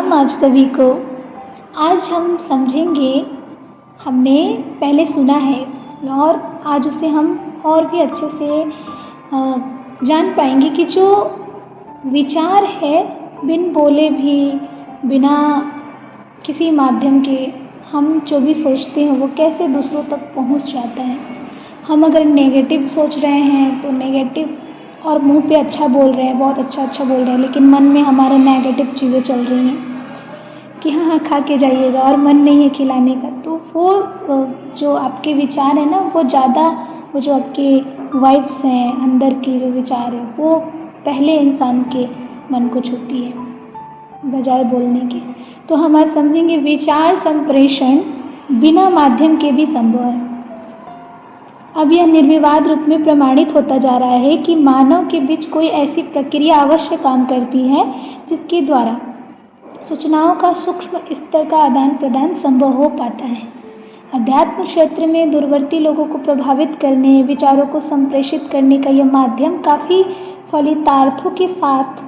सलाम आप सभी को। आज हम समझेंगे, हमने पहले सुना है और आज उसे हम और भी अच्छे से जान पाएंगे कि जो विचार है बिन बोले भी, बिना किसी माध्यम के हम जो भी सोचते हैं वो कैसे दूसरों तक पहुंच जाता है। हम अगर नेगेटिव सोच रहे हैं तो नेगेटिव, और मुंह पे अच्छा बोल रहे हैं, बहुत अच्छा बोल रहे हैं, लेकिन मन में हमारा नेगेटिव चीज़ें चल रही हैं कि हाँ खा के जाइएगा, और मन नहीं है खिलाने का, तो वो जो आपके विचार है ना, वो ज़्यादा, वो जो आपके वाइब्स हैं अंदर की जो विचार है वो पहले इंसान के मन को छूती है बजाय बोलने के। तो हम आज समझेंगे विचार संप्रेषण बिना माध्यम के भी संभव है। अब यह निर्विवाद रूप में प्रमाणित होता जा रहा है कि मानव के बीच कोई ऐसी प्रक्रिया अवश्य काम करती है जिसके द्वारा सूचनाओं का सूक्ष्म स्तर का आदान प्रदान संभव हो पाता है। अध्यात्म क्षेत्र में दूरवर्ती लोगों को प्रभावित करने, विचारों को संप्रेषित करने का यह माध्यम काफ़ी फलितार्थों के साथ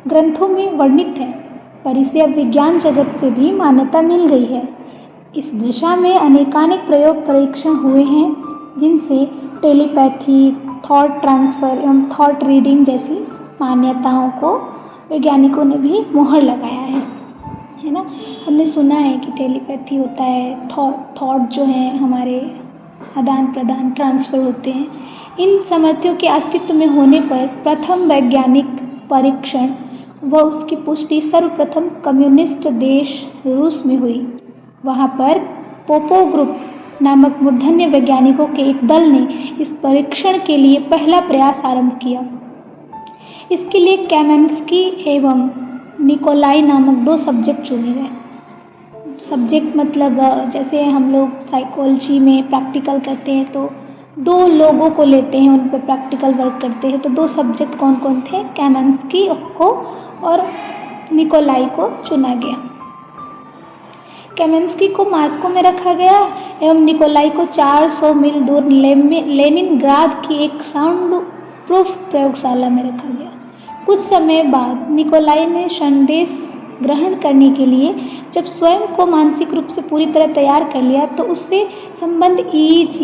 ग्रंथों में वर्णित है, पर इसे अब विज्ञान जगत से भी मान्यता मिल गई है। इस दिशा में अनेकानेक प्रयोग परीक्षण हुए हैं, जिनसे टेलीपैथी, थॉट ट्रांसफ़र एवं थॉट रीडिंग जैसी मान्यताओं को वैज्ञानिकों ने भी मुहर लगाया है ना। हमने सुना है कि टेलीपैथी होता है, थॉट जो है हमारे आदान प्रदान ट्रांसफ़र होते हैं। इन सामर्थ्यों के अस्तित्व में होने पर प्रथम वैज्ञानिक परीक्षण व उसकी पुष्टि सर्वप्रथम कम्युनिस्ट देश रूस में हुई। वहाँ पर पोपो ग्रुप नामक मूर्धन्य वैज्ञानिकों के एक दल ने इस परीक्षण के लिए पहला प्रयास आरंभ किया। इसके लिए कैमेंस्की एवं निकोलाई नामक 2 सब्जेक्ट चुने गए। सब्जेक्ट मतलब जैसे हम लोग साइकोलॉजी में प्रैक्टिकल करते हैं तो 2 लोगों को लेते हैं, उन पर प्रैक्टिकल वर्क करते हैं, तो 2 सब्जेक्ट कौन कौन थे? कैमेंस्की को और निकोलाई को चुना गया। कैमेंस्की को मास्को में रखा गया एवं निकोलाई को 400 मील दूर लेनिनग्राद की एक साउंड प्रूफ प्रयोगशाला में रखा गया। कुछ समय बाद निकोलाई ने संदेश ग्रहण करने के लिए जब स्वयं को मानसिक रूप से पूरी तरह तैयार कर लिया तो उससे संबंध EEG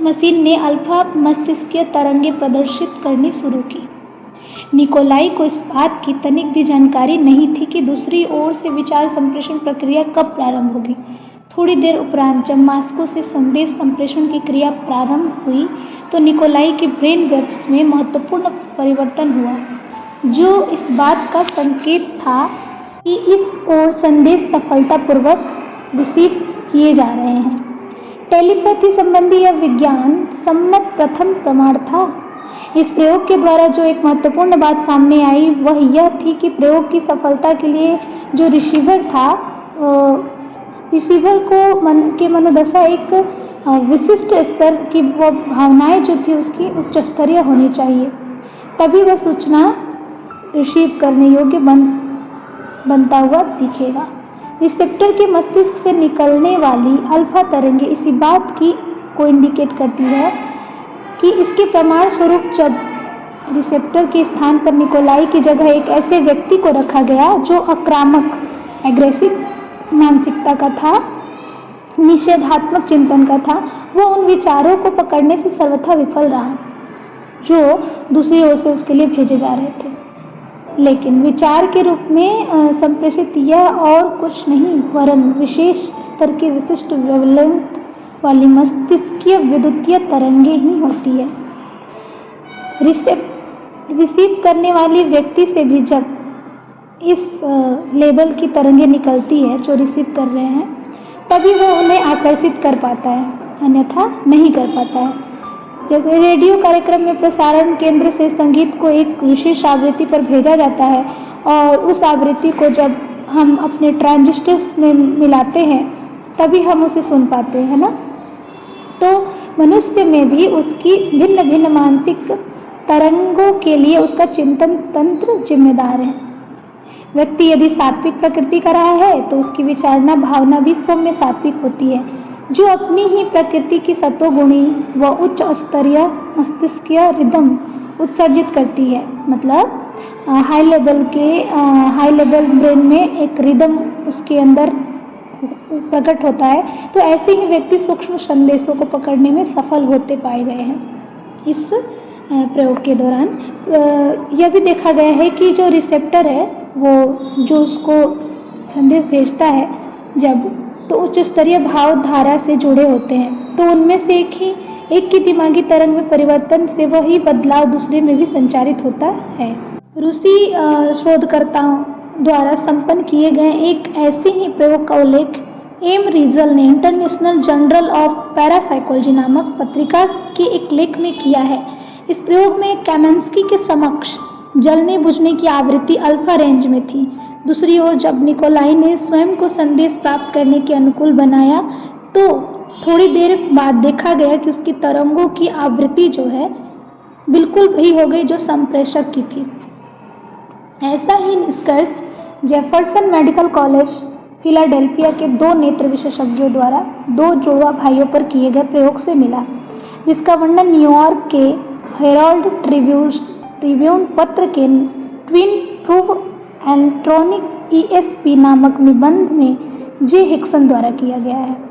मशीन ने अल्फा मस्तिष्कीय तरंगें प्रदर्शित करनी शुरू की। निकोलाई को इस बात की तनिक भी जानकारी नहीं थी कि दूसरी ओर से विचार संप्रेषण प्रक्रिया कब प्रारंभ होगी। थोड़ी देर उपरांत जब मास्को से संदेश संप्रेषण की क्रिया प्रारंभ हुई तो निकोलाई के ब्रेन वेव्स में महत्वपूर्ण परिवर्तन हुआ, जो इस बात का संकेत था कि इस ओर संदेश सफलतापूर्वक रिसीव किए जा रहे हैं। टेलीपैथी संबंधी यह विज्ञान सम्मत प्रथम प्रमाण था। इस प्रयोग के द्वारा जो एक महत्वपूर्ण बात सामने आई वह यह थी कि प्रयोग की सफलता के लिए जो रिसीवर था, रिसीवर को के मनोदशा एक विशिष्ट स्तर की, वो भावनाएं जो थी उसकी उच्च स्तरीय होनी चाहिए, तभी वह सूचना रिसीव करने योग्य बनता हुआ दिखेगा। रिसेप्टर के मस्तिष्क से निकलने वाली अल्फा तरंगें इसी बात को इंडिकेट करती है कि इसके प्रमाण स्वरूप जब रिसेप्टर के स्थान पर निकोलाई की जगह एक ऐसे व्यक्ति को रखा गया जो आक्रामक, एग्रेसिव मानसिकता का था, निषेधात्मक चिंतन का था, वो उन विचारों को पकड़ने से सर्वथा विफल रहा जो दूसरी ओर से उसके लिए भेजे जा रहे थे। लेकिन विचार के रूप में संप्रेषित यह और कुछ नहीं वरन विशेष स्तर के विशिष्ट वेवलेंथ वाली मस्तिष्कीय विद्युतीय तरंगें ही होती है। रिसीव करने वाली व्यक्ति से भी जब इस लेवल की तरंगें निकलती है जो रिसीव कर रहे हैं, तभी वो उन्हें आकर्षित कर पाता है, अन्यथा नहीं कर पाता है। जैसे रेडियो कार्यक्रम में प्रसारण केंद्र से संगीत को एक विशेष आवृत्ति पर भेजा जाता है और उस आवृत्ति को जब हम अपने ट्रांजिस्टर्स में मिलाते हैं तभी हम उसे सुन पाते हैं ना। तो मनुष्य में भी उसकी भिन्न भिन्न मानसिक तरंगों के लिए उसका चिंतन तंत्र जिम्मेदार है। व्यक्ति यदि सात्विक प्रकृति का रहा है तो उसकी विचारणा भावना भी सौम्य सात्विक होती है, जो अपनी ही प्रकृति की सतोगुणी व उच्च स्तरीय मस्तिष्कीय रिदम उत्सर्जित करती है। मतलब हाई लेवल ब्रेन में एक रिदम उसके अंदर प्रकट होता है। तो ऐसे ही व्यक्ति सूक्ष्म संदेशों को पकड़ने में सफल होते पाए गए हैं। इस प्रयोग के दौरान यह भी देखा गया है कि जो रिसेप्टर है वो जो उसको संदेश भेजता है जब, तो उच्च स्तरीय भाव धारा से जुड़े होते हैं। तो उनमें से एक की दिमागी तरंग में परिवर्तन से वही बदलाव दूसरे में भी संचारित होता है। रूसी शोधकर्ताओं द्वारा संपन्न किए गए एक ऐसे ही प्रयोग का उल्लेख एम रीजल ने इंटरनेशनल जर्नल ऑफ पैरासाइकोलॉजी नामक पत्रिका के एक लेख में किया है। इस प्रयोग में कैमेंस्की के समक्ष जलने बुझने की आवृत्ति अल्फा रेंज में थी। दूसरी ओर जब निकोलाई ने स्वयं को संदेश प्राप्त करने के अनुकूल बनाया तो थोड़ी देर बाद देखा गया कि उसकी तरंगों की आवृत्ति जो है बिल्कुल वही हो गई जो संप्रेषक की थी। ऐसा ही निष्कर्ष जेफरसन मेडिकल कॉलेज फिलाडेल्फिया के 2 नेत्र विशेषज्ञों द्वारा 2 जुड़वा भाइयों पर किए गए प्रयोग से मिला, जिसका वर्णन न्यूयॉर्क के हेराल्ड ट्रिब्यून पत्र के ट्विन प्रूव इलेक्ट्रॉनिक ESP नामक निबंध में जे हिक्सन द्वारा किया गया है।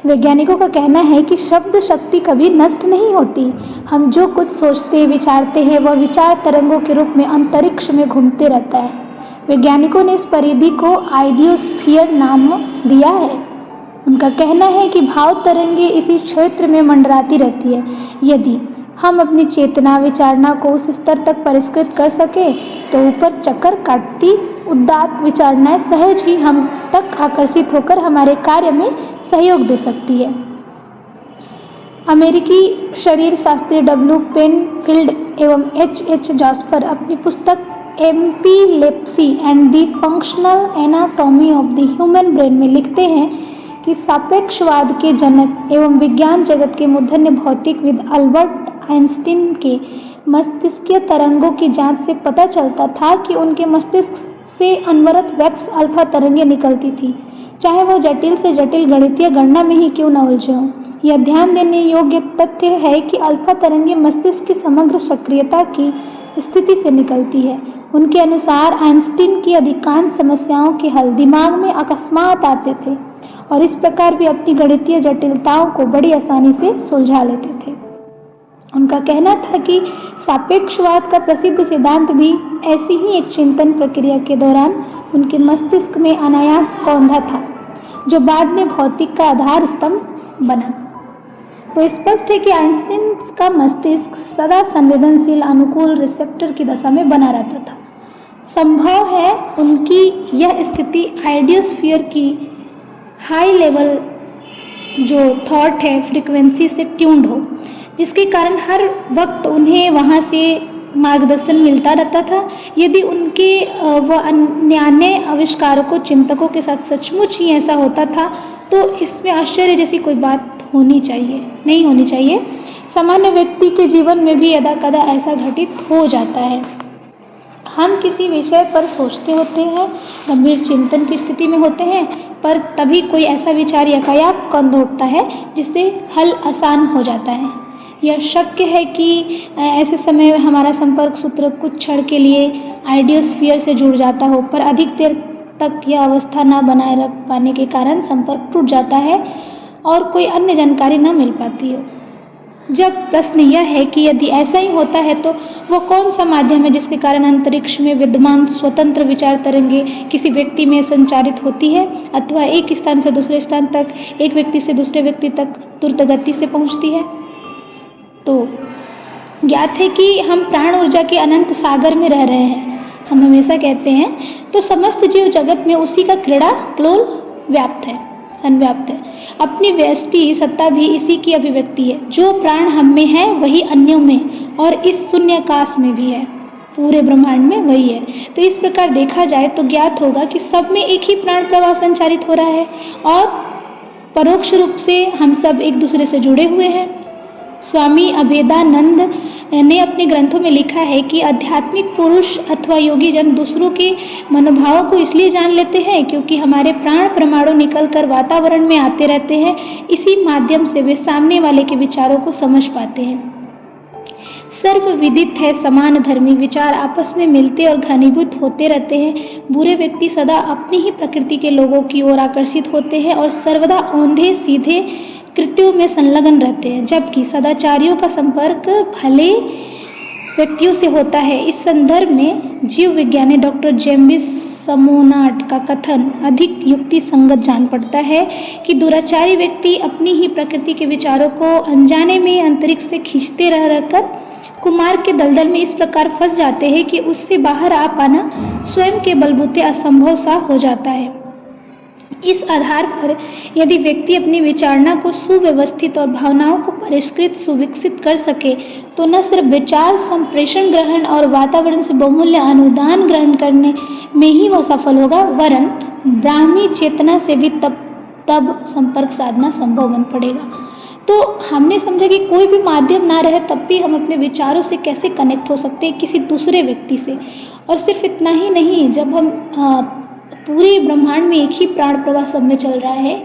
वैज्ञानिकों का कहना है कि शब्द शक्ति कभी नष्ट नहीं होती। हम जो कुछ सोचते विचारते हैं वह विचार तरंगों के रूप में अंतरिक्ष में घूमते रहता है। वैज्ञानिकों ने इस परिधि को आइडियोस्फीयर नाम दिया है। उनका कहना है कि भाव तरंगे इसी क्षेत्र में मंडराती रहती है। यदि हम अपनी चेतना विचारणा को उस स्तर तक परिष्कृत कर सके तो ऊपर चक्कर काटती उदात्त विचारणाएं सहज ही हम तक आकर्षित होकर हमारे कार्य में सहयोग दे सकती है। अमेरिकी शरीर शास्त्री W. पेनफील्ड एवं H. जॉस्पर अपनी पुस्तक epilepsy and the functional anatomy of the human brain में लिखते हैं कि सापेक्षवाद के जनक एवं विज्ञान जगत के मूर्धन्य भौतिकविद अल्बर्ट आइंस्टीन के मस्तिष्कीय तरंगों की जांच से पता चलता था कि उनके मस्तिष्क से अनवरत वेव्स अल्फा तरंगें निकलती थी, चाहे वह जटिल से जटिल गणितीय गणना में ही क्यों न उलझे हों। यह ध्यान देने योग्य तथ्य है कि अल्फा तरंगें मस्तिष्क की समग्र सक्रियता की स्थिति से निकलती है। उनके अनुसार आइंस्टीन की अधिकांश समस्याओं के हल दिमाग में अकस्मात आते थे और इस प्रकार भी अपनी गणितीय जटिलताओं को बड़ी आसानी से सुलझा लेते थे। उनका कहना था कि सापेक्षवाद का प्रसिद्ध सिद्धांत भी ऐसी ही एक चिंतन प्रक्रिया के दौरान उनके मस्तिष्क में अनायास कौंधा था, जो बाद में भौतिक का आधार स्तंभ बना। तो स्पष्ट है कि आइंस्टीन का मस्तिष्क सदा संवेदनशील अनुकूल रिसेप्टर की दशा में बना रहता था। संभव है उनकी यह स्थिति आइडियोस्फीयर की हाई लेवल जो थॉट है फ्रीक्वेंसी से ट्यून्ड हो, जिसके कारण हर वक्त उन्हें वहाँ से मार्गदर्शन मिलता रहता था। यदि उनके वह अन्य आविष्कारकों चिंतकों के साथ सचमुच ही ऐसा होता था तो इसमें आश्चर्य जैसी कोई बात नहीं होनी चाहिए। सामान्य व्यक्ति के जीवन में भी यदा कदा ऐसा घटित हो जाता है। हम किसी विषय पर सोचते होते हैं, गंभीर चिंतन की स्थिति में होते हैं, पर तभी कोई ऐसा विचार यातायात कंद उठता है जिससे हल आसान हो जाता है। यह शक्य है कि ऐसे समय में हमारा संपर्क सूत्र कुछ क्षण के लिए आइडियोस्फीयर से जुड़ जाता हो, पर अधिक देर तक यह अवस्था न बनाए रख पाने के कारण संपर्क टूट जाता है और कोई अन्य जानकारी न मिल पाती हो। जब प्रश्न यह है कि यदि ऐसा ही होता है तो वह कौन सा माध्यम है जिसके कारण अंतरिक्ष में विद्यमान स्वतंत्र विचार तरंगे किसी व्यक्ति में संचारित होती है अथवा एक स्थान से दूसरे स्थान तक, एक व्यक्ति से दूसरे व्यक्ति तक तुरंत गति से पहुंचती है। तो ज्ञात है कि हम प्राण ऊर्जा के अनंत सागर में रह रहे हैं। हम हमेशा कहते हैं तो समस्त जीव जगत में उसी का क्रीड़ा क्लोल संव्याप्त है। अपनी व्यष्टि सत्ता भी इसी की अभिव्यक्ति है। जो प्राण हम में है वही अन्यों में और इस शून्याकाश में भी है, पूरे ब्रह्मांड में वही है। तो इस प्रकार देखा जाए तो ज्ञात होगा कि सब में एक ही प्राण प्रवाह संचारित हो रहा है और परोक्ष रूप से हम सब एक दूसरे से जुड़े हुए हैं। स्वामी अभेदानंद ने अपने ग्रंथों में लिखा है कि आध्यात्मिक पुरुष अथवा योगी जन दूसरों के मनोभावों को इसलिए जान लेते हैं क्योंकि हमारे प्राण परमाणु निकलकर वातावरण में आते रहते हैं। इसी माध्यम से वे सामने वाले के विचारों को समझ पाते हैं। सर्वविदित है समान धर्मी विचार आपस में मिलते और घनीभूत होते रहते हैं। बुरे व्यक्ति सदा अपनी ही प्रकृति के लोगों की ओर आकर्षित होते हैं और सर्वदा औंधे सीधे कृत्यों में संलग्न रहते हैं, जबकि सदाचारियों का संपर्क भले व्यक्तियों से होता है। इस संदर्भ में जीव विज्ञानी डॉक्टर जेम्बिस समोनाट का कथन अधिक युक्ति संगत जान पड़ता है कि दुराचारी व्यक्ति अपनी ही प्रकृति के विचारों को अनजाने में अंतरिक्ष से खींचते रहकर कुमार के दलदल में इस प्रकार फंस जाते हैं कि उससे बाहर आ पाना स्वयं के बलबूते असंभव सा हो जाता है। इस आधार पर यदि व्यक्ति अपनी विचारणा को सुव्यवस्थित और भावनाओं को परिष्कृत सुविकसित कर सके तो न सिर्फ विचार संप्रेषण ग्रहण और वातावरण से बहुमूल्य अनुदान ग्रहण करने में ही वो सफल होगा, वरन ब्राह्मी चेतना से भी तब संपर्क साधना संभव बन पड़ेगा। तो हमने समझा कि कोई भी माध्यम ना रहे तब भी हम अपने विचारों से कैसे कनेक्ट हो सकते हैं किसी दूसरे व्यक्ति से। और सिर्फ इतना ही नहीं, जब हम पूरे ब्रह्मांड में एक ही प्राण प्रवाह सब में चल रहा है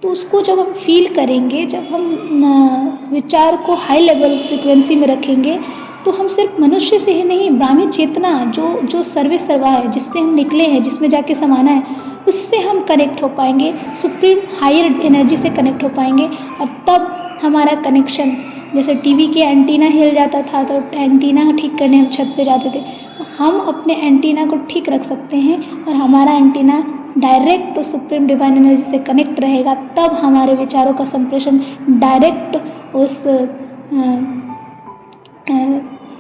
तो उसको जब हम फील करेंगे, जब हम विचार को हाई लेवल फ्रिक्वेंसी में रखेंगे तो हम सिर्फ मनुष्य से ही नहीं, ब्राह्मी चेतना जो सर्वे सर्वा है, जिससे हम निकले हैं, जिसमें जाके समाना है, उससे हम कनेक्ट हो पाएंगे, सुप्रीम हायर एनर्जी से कनेक्ट हो पाएंगे। और तब हमारा कनेक्शन, जैसे टीवी के एंटीना हिल जाता था तो एंटीना ठीक करने हम छत पे जाते थे, तो हम अपने एंटीना को ठीक रख सकते हैं और हमारा antenna direct supreme divine energy से कनेक्ट रहेगा। तब हमारे विचारों का संप्रेषण डायरेक्ट उस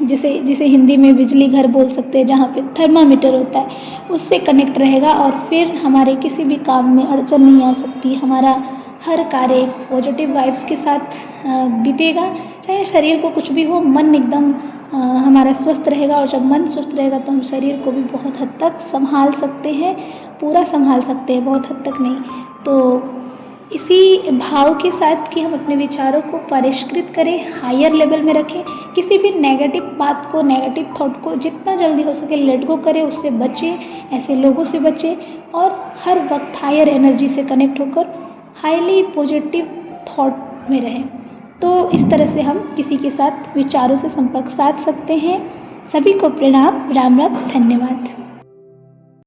जिसे हिंदी में बिजली घर बोल सकते हैं, जहाँ पे थर्मामीटर होता है, उससे कनेक्ट रहेगा और फिर हमारे किसी भी काम में अड़चन नहीं आ सकती। हमारा हर कार्य पॉजिटिव वाइब्स के साथ बीतेगा, चाहे शरीर को कुछ भी हो, मन एकदम हमारा स्वस्थ रहेगा। और जब मन स्वस्थ रहेगा तो हम शरीर को भी बहुत हद तक संभाल सकते हैं, पूरा संभाल सकते हैं, बहुत हद तक नहीं। तो इसी भाव के साथ कि हम अपने विचारों को परिष्कृत करें, हायर लेवल में रखें, किसी भी नेगेटिव बात को, नेगेटिव थॉट को जितना जल्दी हो सके लेट गो करें, उससे बचें, ऐसे लोगों से बचें और हर वक्त हायर एनर्जी से कनेक्ट होकर हाईली पॉजिटिव थॉट में रहें। तो इस तरह से हम किसी के साथ विचारों से संपर्क साध सकते हैं। सभी को प्रणाम, राम राम, धन्यवाद।